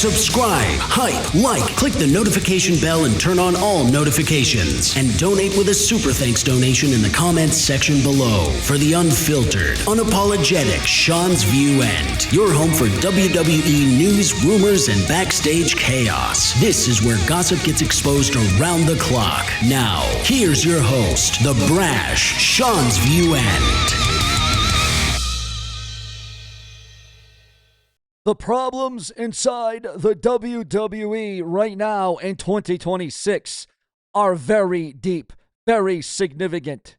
Subscribe, hype, like, click the notification bell and turn on all notifications. And donate with a super thanks donation in the comments section below for the unfiltered, unapologetic SeanzViewEnt, your home for WWE news, rumors, and backstage chaos. This is where gossip gets exposed around the clock. Now, here's your host, the brash SeanzViewEnt. The problems inside the WWE right now in 2026 are very deep, very significant.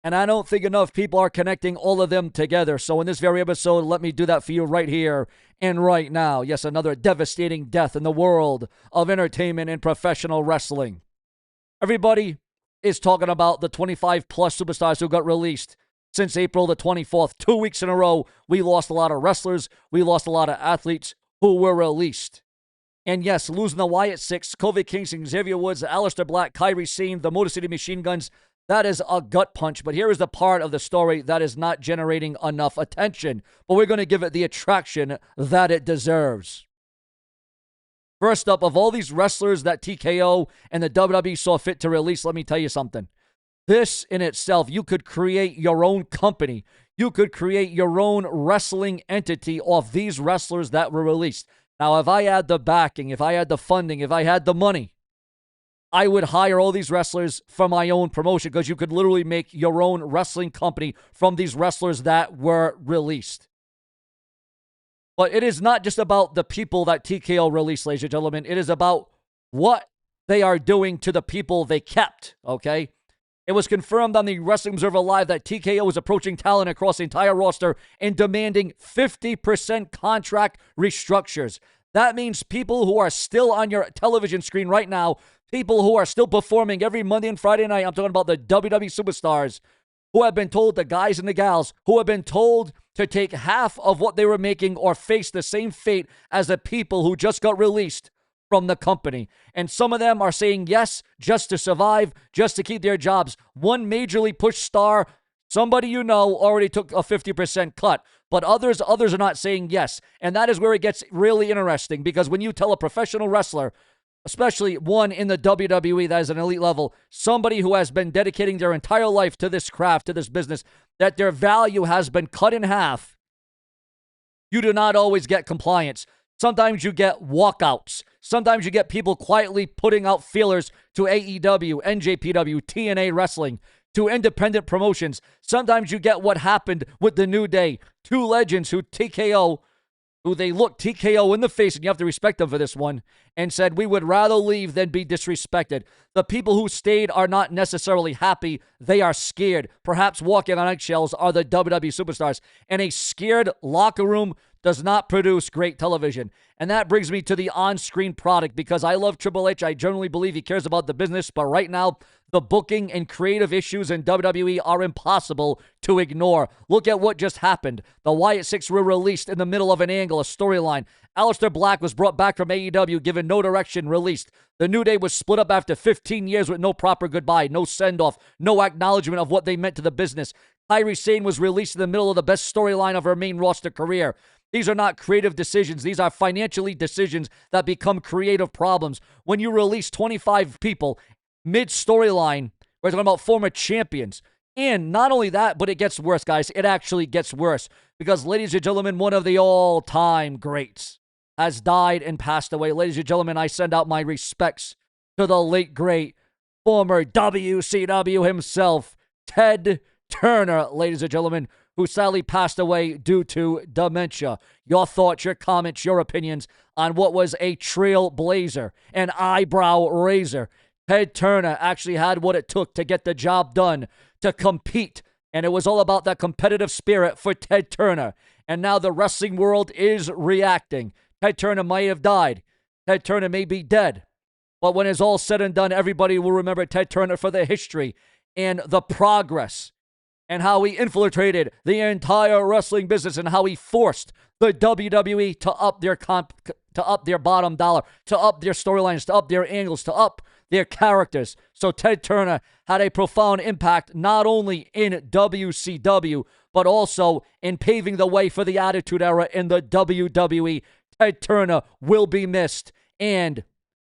And I don't think enough people are connecting all of them together. So in this very episode, let me do that for you right here and right now. Yes, another devastating death in the world of entertainment and professional wrestling. Everybody is talking about the 25-plus superstars who got released since April the 24th. 2 weeks in a row, we lost a lot of wrestlers. We lost a lot of athletes who were released. And yes, losing the Wyatt Six, Kofi Kingston, Xavier Woods, Aleister Black, Kairi Sane, the Motor City Machine Guns, that is a gut punch. But here is the part of the story that is not generating enough attention. But we're going to give it the attraction that it deserves. First up, of all these wrestlers that TKO and the WWE saw fit to release, let me tell you something. This in itself, you could create your own company. You could create your own wrestling entity off these wrestlers that were released. Now, if I had the backing, if I had the funding, if I had the money, I would hire all these wrestlers for my own promotion because you could literally make your own wrestling company from these wrestlers that were released. But it is not just about the people that TKO released, ladies and gentlemen. It is about what they are doing to the people they kept, okay? It was confirmed on the Wrestling Observer Live that TKO was approaching talent across the entire roster and demanding 50% contract restructures. That means people who are still on your television screen right now, people who are still performing every Monday and Friday night, I'm talking about the WWE superstars, who have been told, the guys and the gals, who have been told to take half of what they were making or face the same fate as the people who just got released from the company. And some of them are saying yes just to survive, just to keep their jobs. One majorly pushed star, somebody you know, already took a 50% cut. But others are not saying yes. And that is where it gets really interesting, because when you tell a professional wrestler, especially one in the WWE that is an elite level, somebody who has been dedicating their entire life to this craft, to this business, that their value has been cut in half, you do not always get compliance. Sometimes you get walkouts. Sometimes you get people quietly putting out feelers to AEW, NJPW, TNA Wrestling, to independent promotions. Sometimes you get what happened with the New Day. Two legends who they looked TKO in the face, and you have to respect them for this one, and said, we would rather leave than be disrespected. The people who stayed are not necessarily happy. They are scared. Perhaps walking on eggshells are the WWE superstars. And a scared locker room does not produce great television. And that brings me to the on-screen product, because I love Triple H. I generally believe he cares about the business, but right now, the booking and creative issues in WWE are impossible to ignore. Look at what just happened. The Wyatt Six were released in the middle of an angle, a storyline. Aleister Black was brought back from AEW, given no direction, released. The New Day was split up after 15 years with no proper goodbye, no send-off, no acknowledgement of what they meant to the business. Kairi Sane was released in the middle of the best storyline of her main roster career. These are not creative decisions. These are financially decisions that become creative problems. When you release 25 people mid-storyline, we're talking about former champions. And not only that, but it gets worse, guys. It actually gets worse. Because, ladies and gentlemen, one of the all-time greats has died and passed away. Ladies and gentlemen, I send out my respects to the late, great, former WCW himself, Ted Turner, ladies and gentlemen, who sadly passed away due to dementia. Your thoughts, your comments, your opinions on what was a trailblazer, an eyebrow raiser. Ted Turner actually had what it took to get the job done, to compete, and it was all about that competitive spirit for Ted Turner. And now the wrestling world is reacting. Ted Turner might have died. Ted Turner may be dead. But when it's all said and done, everybody will remember Ted Turner for the history and the progress, and how he infiltrated the entire wrestling business, and how he forced the WWE to up their bottom dollar, to up their storylines, to up their angles, to up their characters. So Ted Turner had a profound impact not only in WCW, but also in paving the way for the Attitude Era in the WWE. Ted Turner will be missed and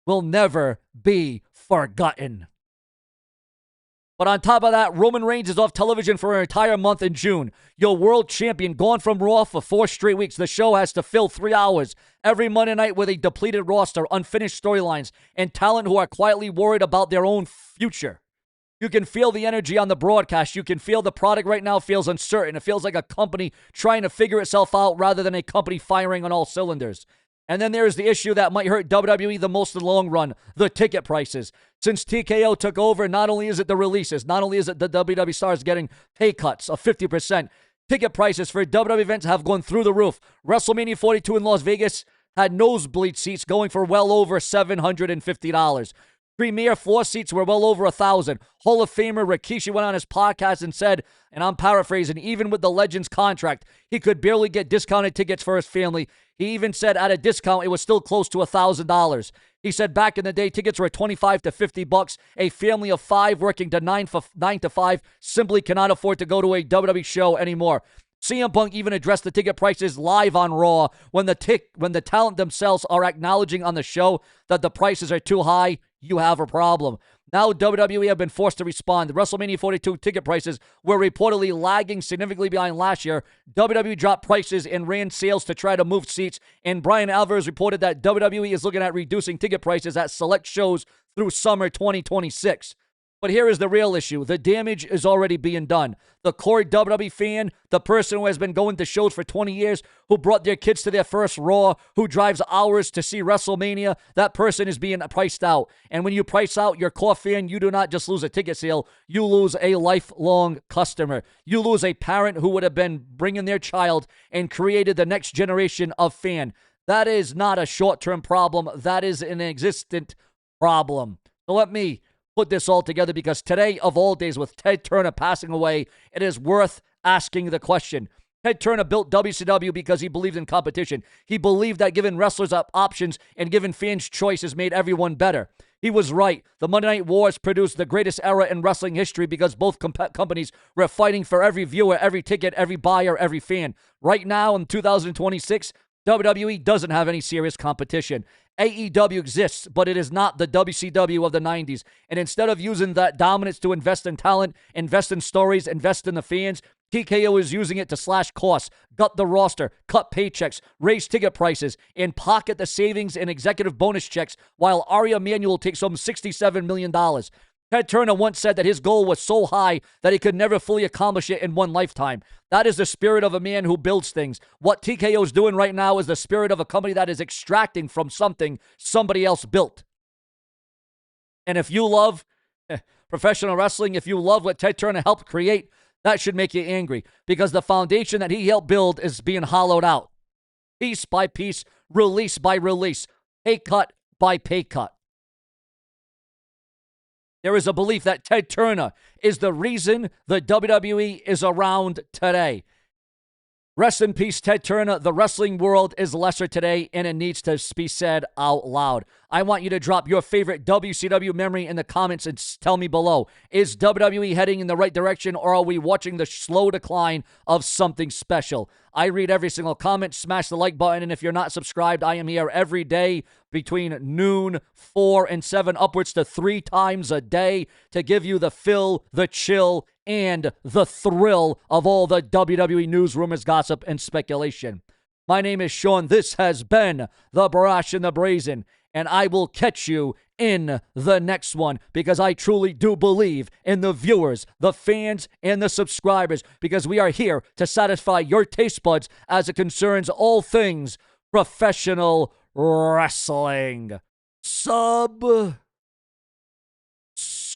will never be forgotten. But on top of that, Roman Reigns is off television for an entire month in June. Your world champion gone from Raw for 4 straight weeks. The show has to fill 3 hours every Monday night with a depleted roster, unfinished storylines, and talent who are quietly worried about their own future. You can feel the energy on the broadcast. You can feel the product right now feels uncertain. It feels like a company trying to figure itself out rather than a company firing on all cylinders. And then there's the issue that might hurt WWE the most in the long run, the ticket prices. Since TKO took over, not only is it the releases, not only is it the WWE stars getting pay cuts of 50%, ticket prices for WWE events have gone through the roof. WrestleMania 42 in Las Vegas had nosebleed seats going for well over $750. Premier floor seats were well over $1,000. Hall of Famer Rikishi went on his podcast and said, and I'm paraphrasing, even with the Legends contract, he could barely get discounted tickets for his family. He even said at a discount, it was still close to $1,000. He said back in the day, tickets were $25 to $50. A family of 5 working to 9 to 5 simply cannot afford to go to a WWE show anymore. CM Punk even addressed the ticket prices live on Raw when the talent themselves are acknowledging on the show that the prices are too high. You have a problem. Now WWE have been forced to respond. The WrestleMania 42 ticket prices were reportedly lagging significantly behind last year. WWE dropped prices and ran sales to try to move seats. And Brian Alvarez reported that WWE is looking at reducing ticket prices at select shows through summer 2026. But here is the real issue. The damage is already being done. The core WWE fan, the person who has been going to shows for 20 years, who brought their kids to their first Raw, who drives hours to see WrestleMania, that person is being priced out. And when you price out your core fan, you do not just lose a ticket sale, you lose a lifelong customer. You lose a parent who would have been bringing their child and created the next generation of fan. That is not a short-term problem. That is an existent problem. So let me put this all together, because today of all days, with Ted Turner passing away, it is worth asking the question. Ted Turner built WCW because he believed in competition. He believed that giving wrestlers options and giving fans choices made everyone better. He was right. The Monday Night Wars produced the greatest era in wrestling history because both companies were fighting for every viewer, every ticket, every buyer, every fan. Right now in 2026, WWE doesn't have any serious competition. AEW exists, but it is not the WCW of the 90s. And instead of using that dominance to invest in talent, invest in stories, invest in the fans, TKO is using it to slash costs, gut the roster, cut paychecks, raise ticket prices, and pocket the savings and executive bonus checks while Ari Emanuel takes home $67 million. Ted Turner once said that his goal was so high that he could never fully accomplish it in one lifetime. That is the spirit of a man who builds things. What TKO is doing right now is the spirit of a company that is extracting from something somebody else built. And if you love professional wrestling, if you love what Ted Turner helped create, that should make you angry, because the foundation that he helped build is being hollowed out. Piece by piece, release by release, pay cut by pay cut. There is a belief that Ted Turner is the reason the WWE is around today. Rest in peace, Ted Turner. The wrestling world is lesser today, and it needs to be said out loud. I want you to drop your favorite WCW memory in the comments and tell me below. Is WWE heading in the right direction, or are we watching the slow decline of something special? I read every single comment. Smash the like button, and if you're not subscribed, I am here every day between noon, 4, and 7, upwards to 3 times a day to give you the fill, the chill, and the thrill of all the WWE news, rumors, gossip, and speculation. My name is Sean. This has been The Brash and the Brazen, and I will catch you in the next one, because I truly do believe in the viewers, the fans, and the subscribers, because we are here to satisfy your taste buds as it concerns all things professional wrestling.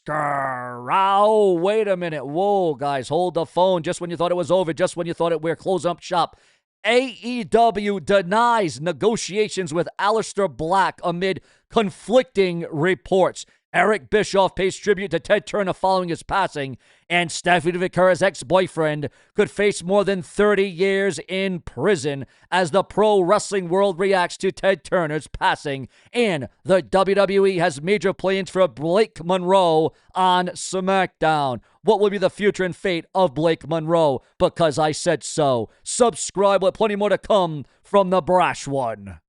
Wait a minute. Whoa, guys, hold the phone. Just when you thought it was over, just when you thought we're closing up shop, AEW denies negotiations with Aleister Black amid conflicting reports. Eric Bischoff pays tribute to Ted Turner following his passing, and Stephanie Vicara's ex-boyfriend could face more than 30 years in prison as the pro wrestling world reacts to Ted Turner's passing. And the WWE has major plans for Blake Monroe on SmackDown. What will be the future and fate of Blake Monroe? Because I said so. Subscribe with plenty more to come from the Brash One.